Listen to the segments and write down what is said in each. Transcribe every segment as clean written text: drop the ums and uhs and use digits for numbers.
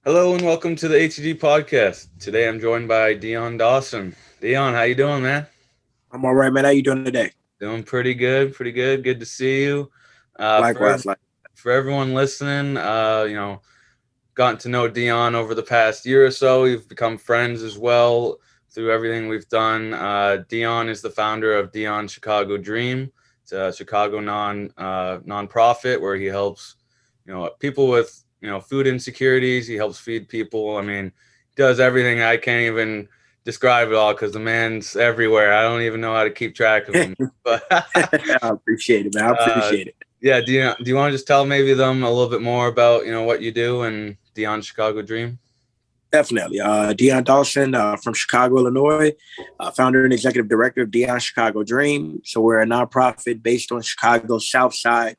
Hello and welcome to the HG podcast. Today I'm joined by Dion Dawson. Dion, how you doing, man? I'm all right, man. How you doing today? Doing pretty good, pretty good. Good to see you. Uh, for Likewise, like for everyone listening, gotten to know Dion over the past year or so. We've become friends as well through everything we've done. Dion is the founder of Dion Chicago Dream. It's a Chicago nonprofit where he helps people with food insecurities. He helps feed people. I mean, he does everything. I can't even describe it all because the man's everywhere. I don't even know how to keep track of him. But I appreciate it, man. I uh, appreciate it. yeah, do you want to just tell maybe them a little bit more about what you do and Dion Chicago Dream? Definitely. Dion Dawson from Chicago, Illinois, founder and executive director of Dion Chicago Dream. So we're a nonprofit based on Chicago's South Side.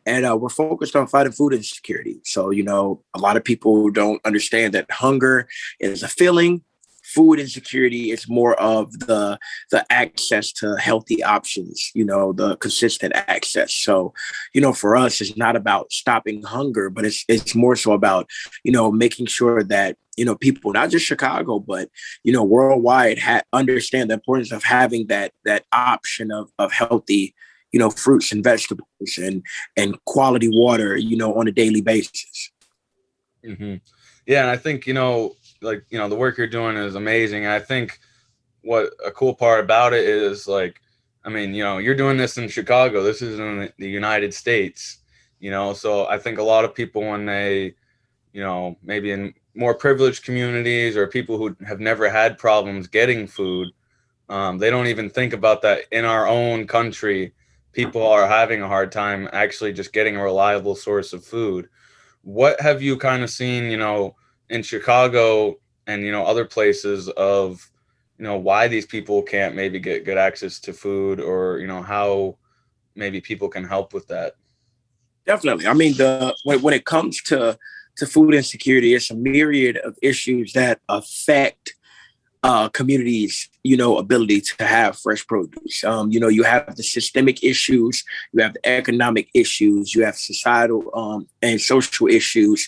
And we're focused on fighting food insecurity. So, a lot of people don't understand that hunger is a feeling. Food insecurity is more of the access to healthy options, the consistent access. So, for us, it's not about stopping hunger, but it's more so about, making sure that people, not just Chicago, but worldwide, understand the importance of having that option of healthy fruits and vegetables and quality water, on a daily basis. hmm Yeah, and I think the work you're doing is amazing. And I think what a cool part about it is I mean, you're doing this in Chicago. This is in the United States. So I think a lot of people when they maybe in more privileged communities or people who have never had problems getting food, they don't even think about that in our own country. People are having a hard time actually just getting a reliable source of food. What have you kind of seen, in Chicago and, other places of, why these people can't maybe get good access to food or, how maybe people can help with that? Definitely. I mean, when it comes to food insecurity, it's a myriad of issues that affect communities, ability to have fresh produce. You have the systemic issues, you have the economic issues, you have societal and social issues.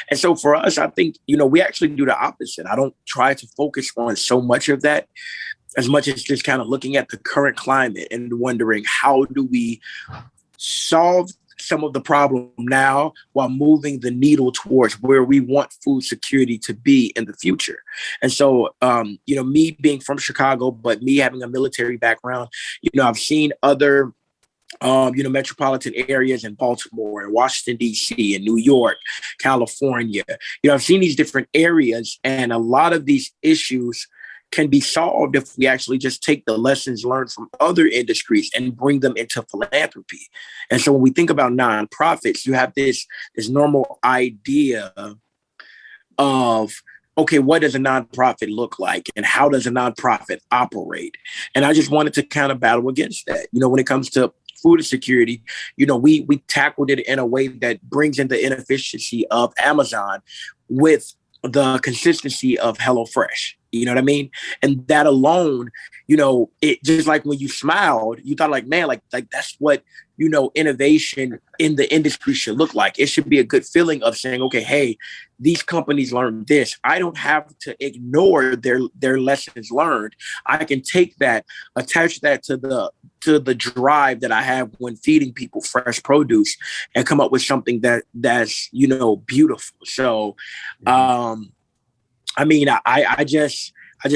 And so for us, I think, we actually do the opposite. I don't try to focus on so much of that as much as just kind of looking at the current climate and wondering how do we solve some of the problem now while moving the needle towards where we want food security to be in the future. And so, me being from Chicago, but me having a military background, I've seen other metropolitan areas in Baltimore and Washington, D.C., and New York, California. I've seen these different areas, and a lot of these issues can be solved if we actually just take the lessons learned from other industries and bring them into philanthropy. And so when we think about nonprofits, you have this normal idea of, okay, what does a nonprofit look like and how does a nonprofit operate? And I just wanted to kind of battle against that. When it comes to food insecurity, we tackled it in a way that brings in the inefficiency of Amazon with the consistency of HelloFresh. You know what I mean? And that alone, it just like when you smiled, you thought like, man, like that's what, innovation in the industry should look like. It should be a good feeling of saying, okay, hey, these companies learned this. I don't have to ignore their lessons learned. I can take that, attach that to the drive that I have when feeding people fresh produce and come up with something that's beautiful. So I mean, I just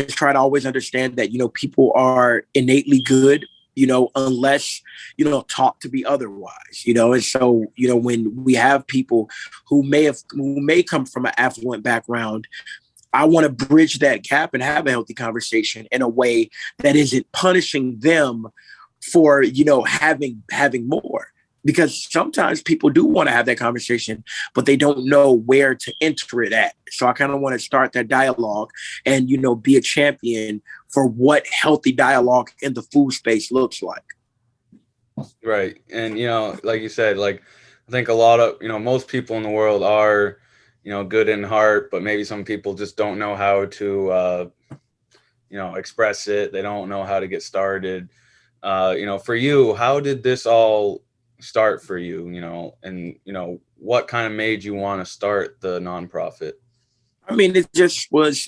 try to always understand that people are innately good, unless taught to be otherwise, and so when we have people who may come from an affluent background, I want to bridge that gap and have a healthy conversation in a way that isn't punishing them for having more, because sometimes people do want to have that conversation, but they don't know where to enter it at. So I kind of want to start that dialogue and be a champion for what healthy dialogue in the food space looks like. Right. And, like you said, I think a lot of, most people in the world are, good in heart, but maybe some people just don't know how to, express it. They don't know how to get started. For you, how did this all start for you, and, what kind of made you want to start the nonprofit? I mean, it just was,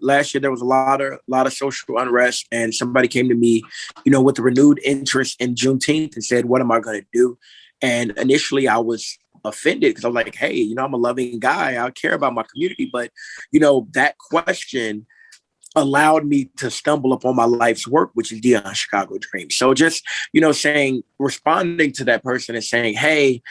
last year there was a lot of social unrest, and somebody came to me, with a renewed interest in Juneteenth and said, "What am I going to do?" And initially, I was offended because I'm like, "Hey, I'm a loving guy. I care about my community," but that question allowed me to stumble upon my life's work, which is Dion Chicago Dream. So just responding to that person and saying, "Hey,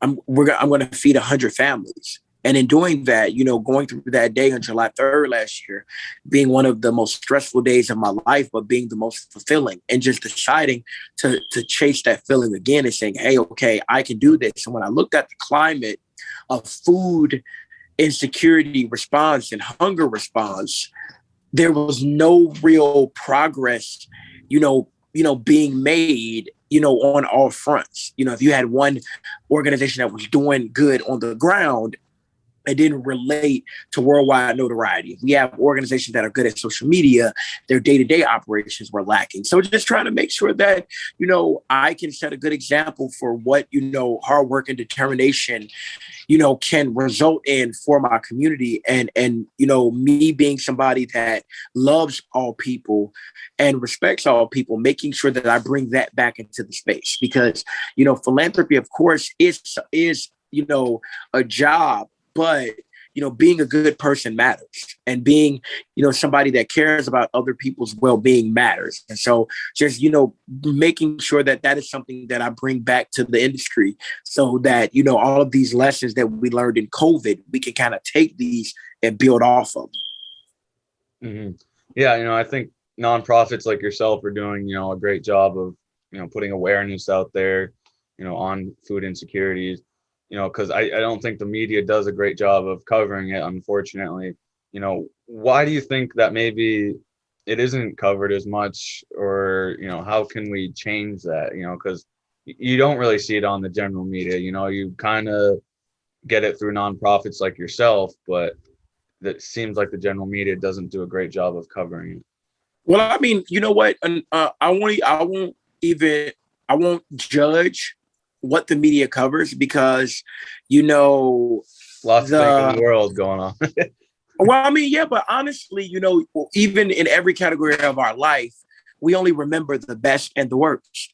I'm going to feed 100 families." And in doing that, going through that day on July 3rd last year, being one of the most stressful days of my life, but being the most fulfilling, and just deciding to chase that feeling again and saying, "Hey, okay, I can do this." And when I looked at the climate of food insecurity response and hunger response, there was no real progress, being made, on all fronts. If you had one organization that was doing good on the ground, it didn't relate to worldwide notoriety. We have organizations that are good at social media, their day-to-day operations were lacking. So just trying to make sure that, I can set a good example for what, hard work and determination, can result in for my community, and me being somebody that loves all people and respects all people, making sure that I bring that back into the space, because philanthropy, of course, is a job, but being a good person matters, and being somebody that cares about other people's well-being matters. And so just making sure that that is something that I bring back to the industry, so that all of these lessons that we learned in COVID, we can kind of take these and build off of them. Mm-hmm. Yeah, I think nonprofits like yourself are doing a great job of putting awareness out there on food insecurities, because I don't think the media does a great job of covering it, unfortunately. Why do you think that maybe it isn't covered as much, or, how can we change that? Because you don't really see it on the general media, you kind of get it through nonprofits like yourself, but that seems like the general media doesn't do a great job of covering it. Well, I mean, you know what? I won't judge what the media covers, because Lots of things in the world going on. well, I mean, yeah, but honestly, even in every category of our life, we only remember the best and the worst.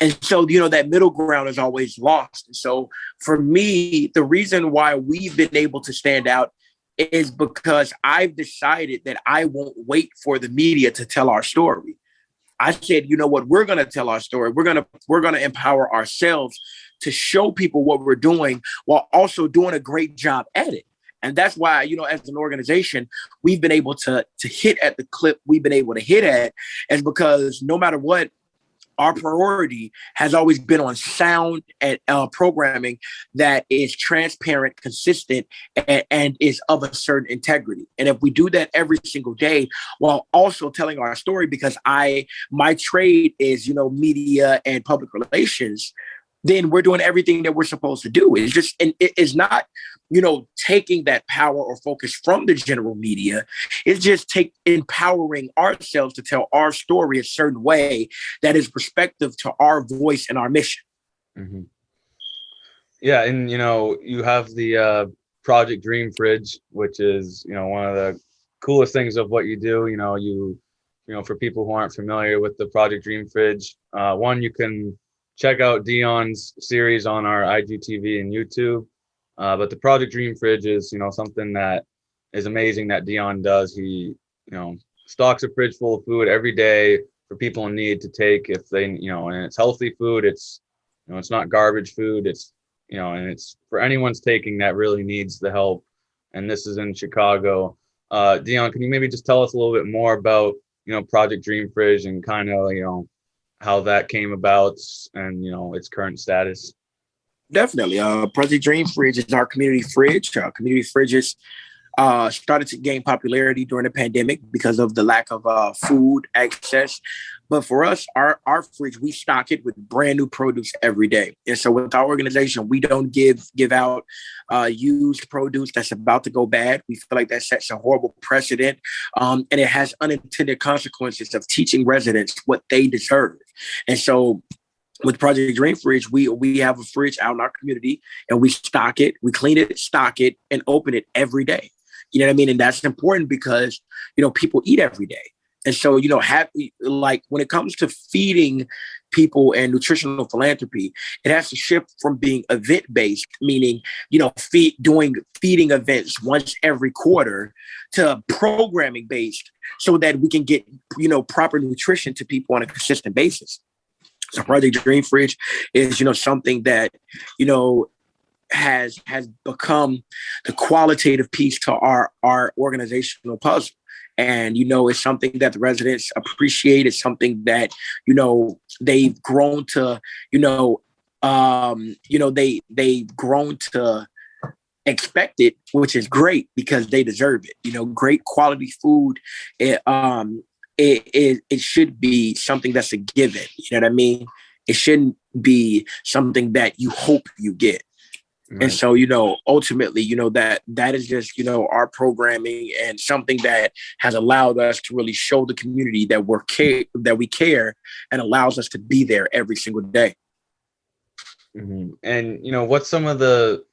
And so, that middle ground is always lost. And so for me, the reason why we've been able to stand out is because I've decided that I won't wait for the media to tell our story. I said, you know what, we're going to tell our story. We're going to empower ourselves to show people what we're doing, while also doing a great job at it. And that's why, as an organization, we've been able to hit at the clip we've been able to hit at, is because no matter what, our priority has always been on sound and programming that is transparent, consistent, and is of a certain integrity. And if we do that every single day, while also telling our story, because my trade is, media and public relations, then we're doing everything that we're supposed to do. It's just, and it is not, taking that power or focus from the general media. It's just empowering ourselves to tell our story a certain way that is respective to our voice and our mission. Mm-hmm. Yeah, and you have the Project Dream Fridge, which is one of the coolest things of what you do. For people who aren't familiar with the Project Dream Fridge, one, you can check out Dion's series on our IGTV and YouTube. But the Project Dream Fridge is, something that is amazing that Dion does. He, stocks a fridge full of food every day for people in need to take if they, and it's healthy food. It's, it's not garbage food. It's, and it's for anyone's taking that really needs the help. And this is in Chicago. Dion, can you maybe just tell us a little bit more about, Project Dream Fridge and kind of, how that came about and, its current status? Definitely. Project Dream Fridge is our community fridge. Community fridges started to gain popularity during the pandemic because of the lack of food access. But for us, our fridge, we stock it with brand new produce every day. And so with our organization, we don't give out used produce that's about to go bad. We feel like that sets a horrible precedent. And it has unintended consequences of teaching residents what they deserve. And so with Project Dream Fridge, we have a fridge out in our community, and we stock it, we clean it, stock it, and open it every day. You know what I mean? And that's important because, people eat every day. And so, like when it comes to feeding people and nutritional philanthropy, it has to shift from being event based, meaning, doing feeding events once every quarter, to programming based, so that we can get, proper nutrition to people on a consistent basis. So Project Dream Fridge is, something that, has become the qualitative piece to our organizational puzzle. And, it's something that the residents appreciate. It's something that, they've grown to, they've grown to expect it, which is great because they deserve it. Great quality food. It should be something that's a given. You know what I mean? It shouldn't be something that you hope you get. Right. And so, ultimately, that is just, our programming, and something that has allowed us to really show the community that we care, and allows us to be there every single day. Mm-hmm. And, what's some of the,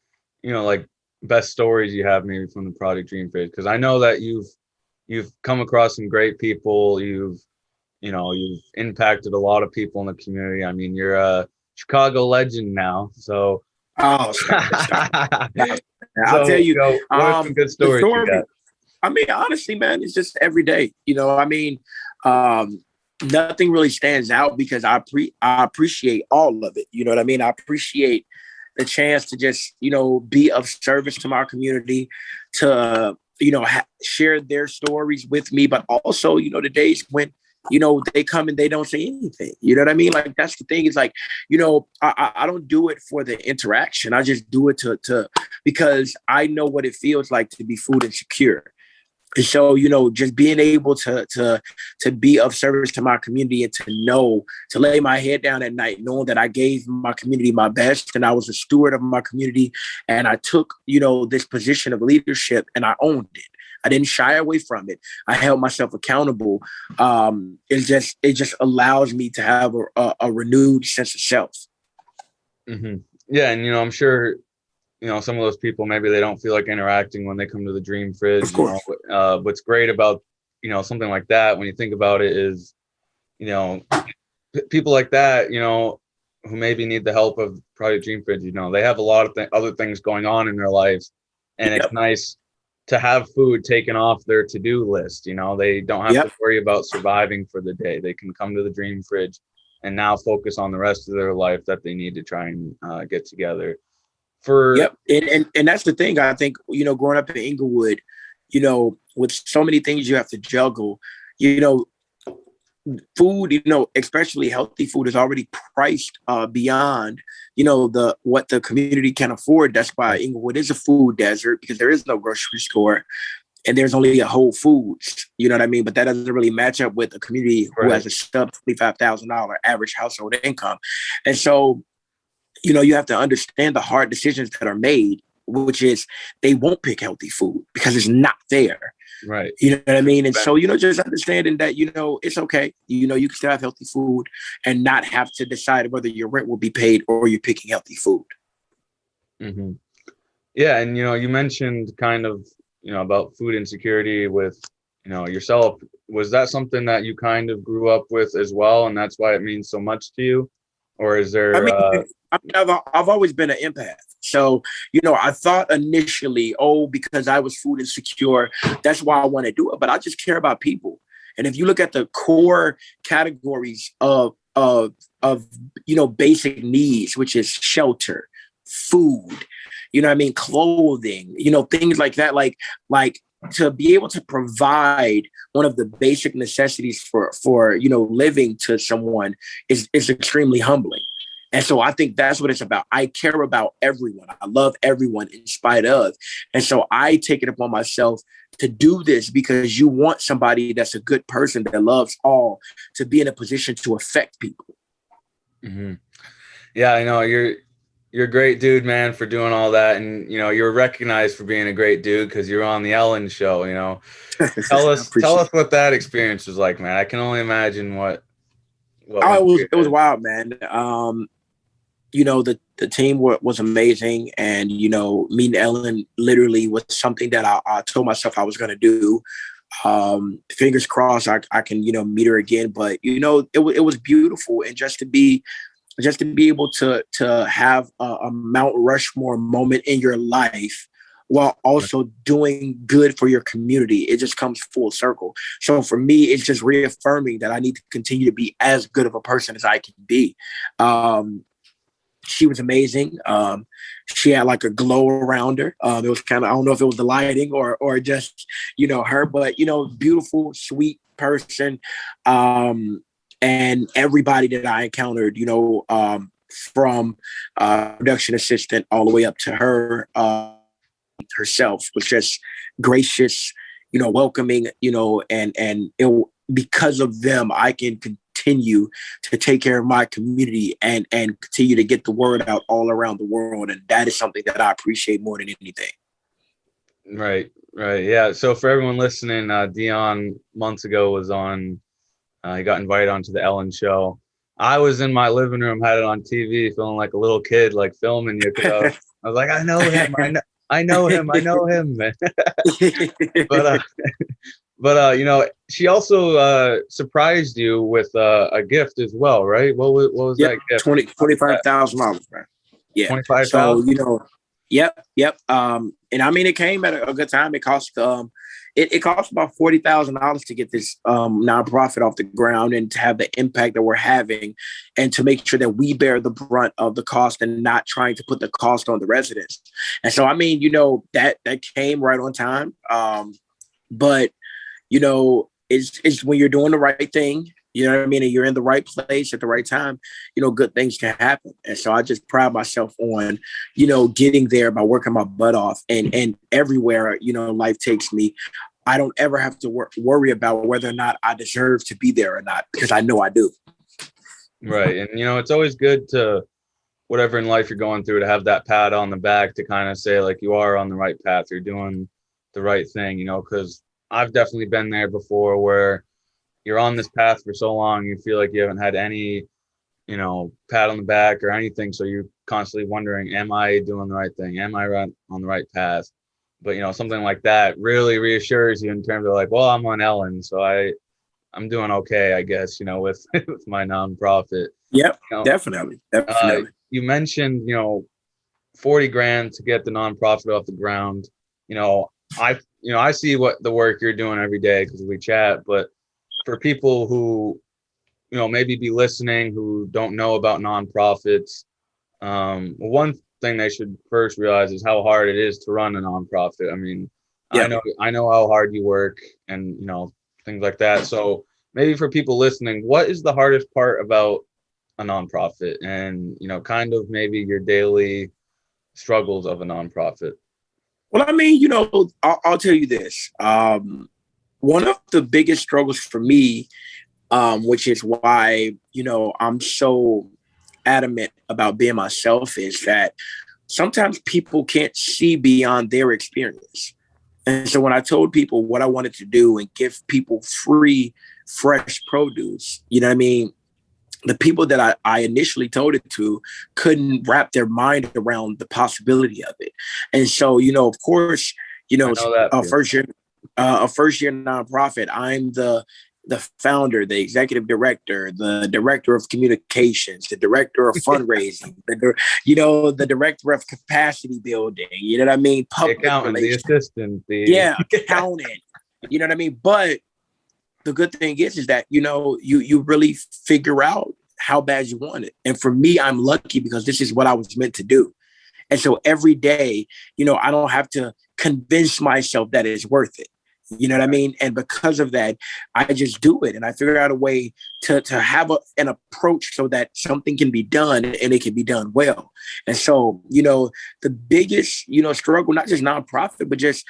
like best stories you have maybe from the Project Dream Fridge? Because I know that you've come across some great people. You've impacted a lot of people in the community. I mean, you're a Chicago legend now, so. Oh, stop. I'll tell you, what are some good stories you got? I mean, honestly, man, it's just every day. Nothing really stands out because I appreciate all of it. You know what I mean? I appreciate the chance to just, be of service to my community, to, share their stories with me, but also, the days when, they come and they don't say anything. You know what I mean? Like, that's the thing. Is like, I don't do it for the interaction. I just do it to because I know what it feels like to be food insecure. And so, just being able to be of service to my community, and to lay my head down at night, knowing that I gave my community my best, and I was a steward of my community, and I took, this position of leadership, and I owned it. I didn't shy away from it. I held myself accountable. It just allows me to have a renewed sense of self. Mm-hmm. Yeah, and I'm sure some of those people, maybe they don't feel like interacting when they come to the Dream Fridge. Of course. What's great about something like that, when you think about it, is people like that who maybe need the help of Project Dream Fridge. They have a lot of other things going on in their lives, and It's nice to have food taken off their to-do list. They don't have to worry about surviving for the day. They can come to the Dream Fridge and now focus on the rest of their life that they need to try and get together. And that's the thing. I think, growing up in Inglewood, with so many things you have to juggle, food, especially healthy food, is already priced beyond, what the community can afford. That's why Inglewood is a food desert, because there is no grocery store and there's only a Whole Foods. You know what I mean? But that doesn't really match up with a community who has a sub $25,000 average household income. And so, you have to understand the hard decisions that are made, which is they won't pick healthy food because it's not there. Right. You know what I mean? And so, just understanding that, it's okay. You can still have healthy food and not have to decide whether your rent will be paid or you're picking healthy food. Mm-hmm. Yeah. And, you mentioned kind of, about food insecurity with, yourself. Was that something that you kind of grew up with as well, and that's why it means so much to you? Or is there... I've always been an empath. So, I thought initially, because I was food insecure, that's why I want to do it. But I just care about people. And if you look at the core categories of basic needs, which is shelter, food, clothing, things like that, like to be able to provide one of the basic necessities for living to someone is extremely humbling. And so I think that's what it's about. I care about everyone. I love everyone in spite of. And so I take it upon myself to do this because you want somebody that's a good person that loves all to be in a position to affect people. Mm-hmm. Yeah, I know you're a great dude, man, for doing all that. And, you're recognized for being a great dude because you're on the Ellen show, Tell us what that experience was like, man. I can only imagine what it was wild, man. the team was amazing. And, meeting Ellen literally was something that I told myself I was going to do. Fingers crossed I can, meet her again. But, it was beautiful. And just to be able to have a Mount Rushmore moment in your life while also doing good for your community, it just comes full circle. So for me, it's just reaffirming that I need to continue to be as good of a person as I can be. She was amazing. She had like a glow around her. It was kind of, I don't know if it was the lighting or just, her, but, beautiful, sweet person. And everybody that I encountered, from production assistant all the way up to her herself was just gracious, welcoming, and because of them, I can continue to take care of my community and continue to get the word out all around the world. And that is something that I appreciate more than anything. Right. Yeah. So for everyone listening, Dion months ago was on. He got invited onto the Ellen show. I was in my living room, had it on TV, feeling like a little kid, like filming you. I was like, I know him. I know him. But she also surprised you with a gift as well, right? What was that gift? $25,000, man. Yeah. 25,000. So, yep. And I mean, it came at a good time. It cost it cost about $40,000 to get this nonprofit off the ground and to have the impact that we're having, and to make sure that we bear the brunt of the cost and not trying to put the cost on the residents. And so, I mean, that came right on time. But it's when you're doing the right thing, you know what I mean, and you're in the right place at the right time, good things can happen. And so I just pride myself on, getting there by working my butt off, and everywhere, life takes me. I don't ever have to worry about whether or not I deserve to be there or not, because I know I do. Right. And, it's always good to, whatever in life you're going through, to have that pat on the back to kind of say, like, you are on the right path, you're doing the right thing, because I've definitely been there before, where you're on this path for so long, you feel like you haven't had any, pat on the back or anything. So you're constantly wondering, am I doing the right thing? Am I on the right path? But, something like that really reassures you in terms of like, well, I'm on Ellen, so I'm doing okay, I guess, with, with my nonprofit. Yep, definitely. You mentioned, 40 grand to get the nonprofit off the ground. I see what the work you're doing every day because we chat, but for people who, maybe be listening, who don't know about nonprofits, one thing they should first realize is how hard it is to run a nonprofit. I mean, yeah. I know how hard you work and, things like that. So maybe for people listening, what is the hardest part about a nonprofit, and, kind of maybe your daily struggles of a nonprofit? Well, I mean, I'll tell you this. One of the biggest struggles for me, which is why, I'm so adamant about being myself, is that sometimes people can't see beyond their experience. And so when I told people what I wanted to do and give people free, fresh produce, you know what I mean? The people that I initially told it to couldn't wrap their mind around the possibility of it. And so, of course, a first year nonprofit, I'm the founder, the executive director, the director of communications, the director of fundraising, the director of capacity building, you know what I mean? Public accountant, relations. The assistant, accountant, you know what I mean? But the good thing is that, you really figure out how bad you want it. And for me, I'm lucky because this is what I was meant to do. And so every day, I don't have to convince myself that it's worth it. You know what I mean? And because of that, I just do it. And I figure out a way to have an approach so that something can be done and it can be done well. And so, the biggest, struggle, not just nonprofit, but just,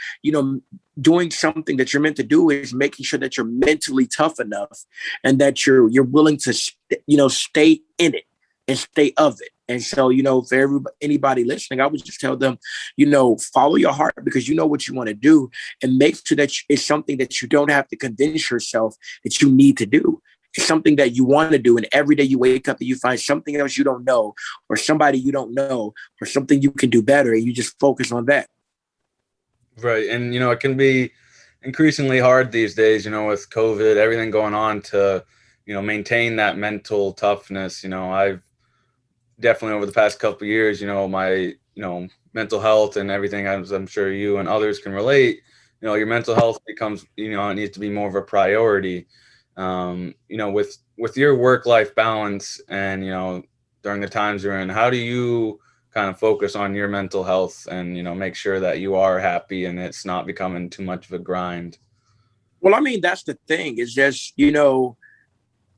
doing something that you're meant to do, is making sure that you're mentally tough enough and that you're willing to, stay in it and stay of it. And so, for anybody listening, I would just tell them, follow your heart, because you know what you want to do, and make sure that it's something that you don't have to convince yourself that you need to do. It's something that you want to do. And every day you wake up and you find something else you don't know, or somebody you don't know, or something you can do better. And you just focus on that. Right. And, it can be increasingly hard these days, with COVID, everything going on to, maintain that mental toughness. I've definitely over the past couple of years, my, mental health and everything, as I'm sure you and others can relate, your mental health becomes, it needs to be more of a priority. With your work-life balance and, during the times you're in, how do you kind of focus on your mental health and, make sure that you are happy and it's not becoming too much of a grind? Well, I mean, that's the thing. It's just,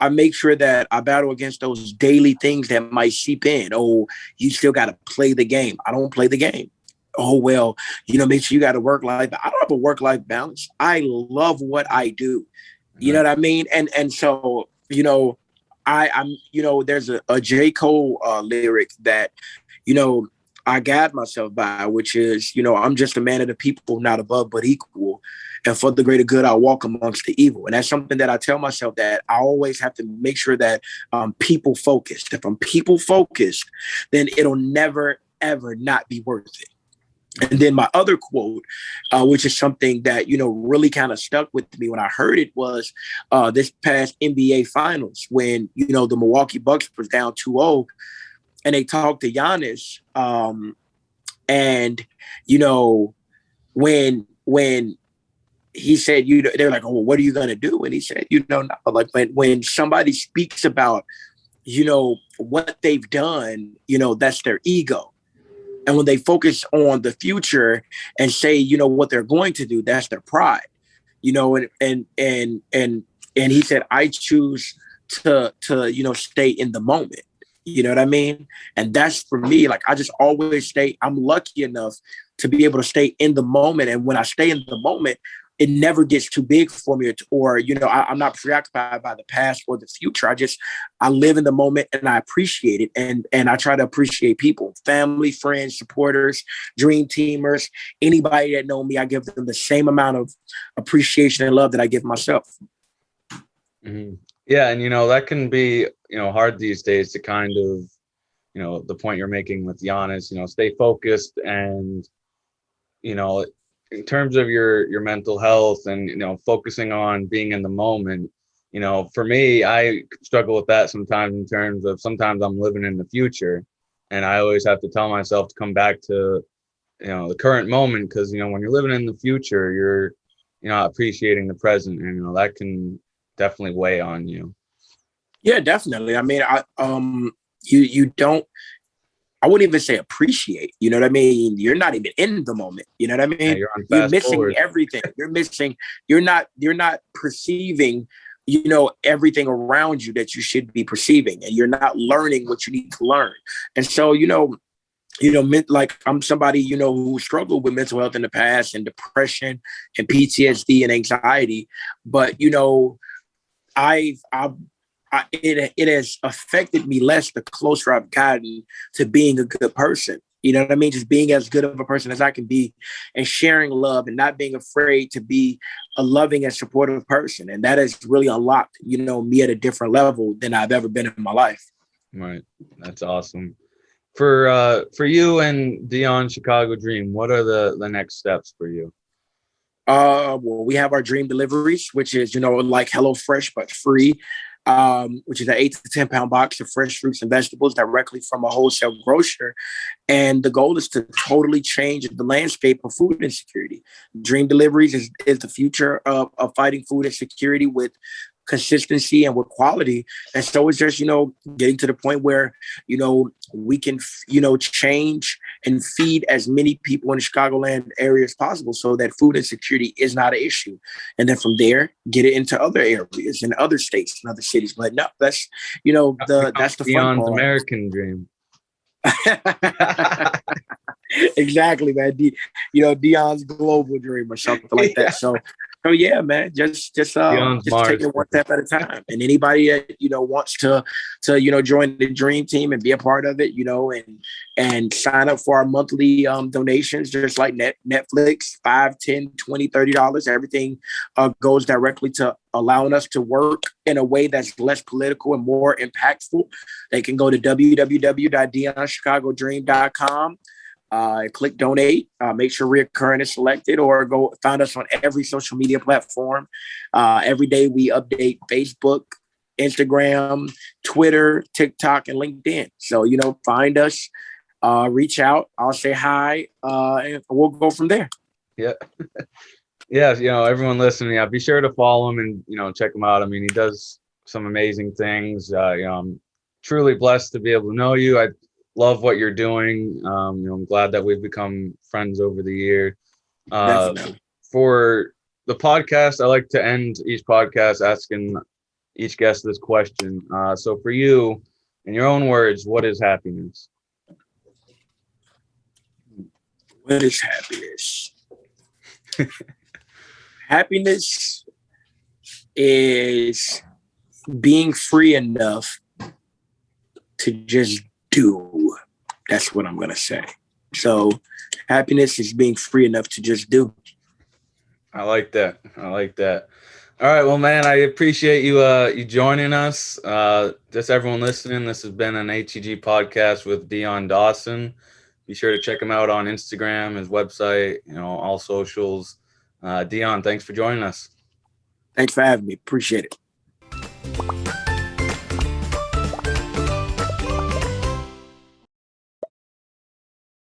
I make sure that I battle against those daily things that might seep in. Oh, you still got to play the game. I don't play the game. Oh, well, make sure you got to work life. I don't have a work life balance. I love what I do. You know what I mean? And so, I'm, there's a J. Cole lyric that, I guide myself by, which is, I'm just a man of the people, not above, but equal. And for the greater good, I'll walk amongst the evil. And that's something that I tell myself, that I always have to make sure that I'm people focused. If I'm people focused, then it'll never, ever not be worth it. And then my other quote, which is something that, really kind of stuck with me when I heard it, was this past NBA Finals when, the Milwaukee Bucks was down 2-0 and they talked to Giannis. And, when he said, they're like, oh, well, what are you going to do? And he said, like when somebody speaks about, what they've done, that's their ego. And when they focus on the future and say, what they're going to do, that's their pride, and he said, I choose to stay in the moment. You know what I mean? And that's for me, like, I just always I'm lucky enough to be able to stay in the moment. And when I stay in the moment, it never gets too big for me, or, I'm not preoccupied by the past or the future. I live in the moment and I appreciate it. And I try to appreciate people, family, friends, supporters, dream teamers, anybody that know me. I give them the same amount of appreciation and love that I give myself. Mm-hmm. Yeah. And, that can be, hard these days to kind of, the point you're making with Giannis, stay focused and, in terms of your mental health and, focusing on being in the moment, for me, I struggle with that sometimes in terms of sometimes I'm living in the future and I always have to tell myself to come back to, the current moment. Cause, when you're living in the future, you're not appreciating the present and, that can definitely weigh on you. Yeah, definitely. I mean, you don't, I wouldn't even say appreciate, you know what I mean? You're not even in the moment, you know what I mean? Yeah, you're missing forward. Everything. You're not perceiving, everything around you that you should be perceiving, and you're not learning what you need to learn. And so, like I'm somebody, who struggled with mental health in the past and depression and PTSD and anxiety, but, it has affected me less the closer I've gotten to being a good person. You know what I mean? Just being as good of a person as I can be and sharing love and not being afraid to be a loving and supportive person. And that has really unlocked, me at a different level than I've ever been in my life. Right. That's awesome. For you and Dion Chicago Dream, what are the next steps for you? Well, we have our dream deliveries, which is, like HelloFresh, but free. Which is an 8 to 10 pound box of fresh fruits and vegetables directly from a wholesale grocer. And the goal is to totally change the landscape of food insecurity. Dream deliveries is the future of fighting food insecurity with consistency and with quality. And so it's just, getting to the point where, we can, change and feed as many people in the Chicagoland area as possible so that food insecurity is not an issue. And then from there, get it into other areas in other states and other cities. But no, that's, that's the fun part. American dream. Exactly, man. Dion's global dream or something like that. So So yeah, man, just Dion's take Mars. it one step at a time. And anybody that wants to join the dream team and be a part of it, and sign up for our monthly donations, just like Netflix, $5, $10, $20, $30. Everything goes directly to allowing us to work in a way that's less political and more impactful. They can go to www.dionchicagodream.com. Click donate, make sure reoccurring is selected, or go find us on every social media platform. Every day we update Facebook, Instagram, Twitter, TikTok, and LinkedIn. So, find us, reach out, I'll say hi, and we'll go from there. Yeah. Yeah, everyone listening, be sure to follow him and, check him out. I mean, he does some amazing things. I'm truly blessed to be able to know you. I love what you're doing. I'm glad that we've become friends over the year. For the podcast, I like to end each podcast asking each guest this question. So for you, in your own words, what is happiness? What is happiness? Happiness is being free enough to just do. That's what I'm going to say. So happiness is being free enough to just do. I like that. All right. Well, man, I appreciate you joining us. Just everyone listening, this has been an HEG podcast with Dion Dawson. Be sure to check him out on Instagram, his website, all socials. Dion, thanks for joining us. Thanks for having me. Appreciate it.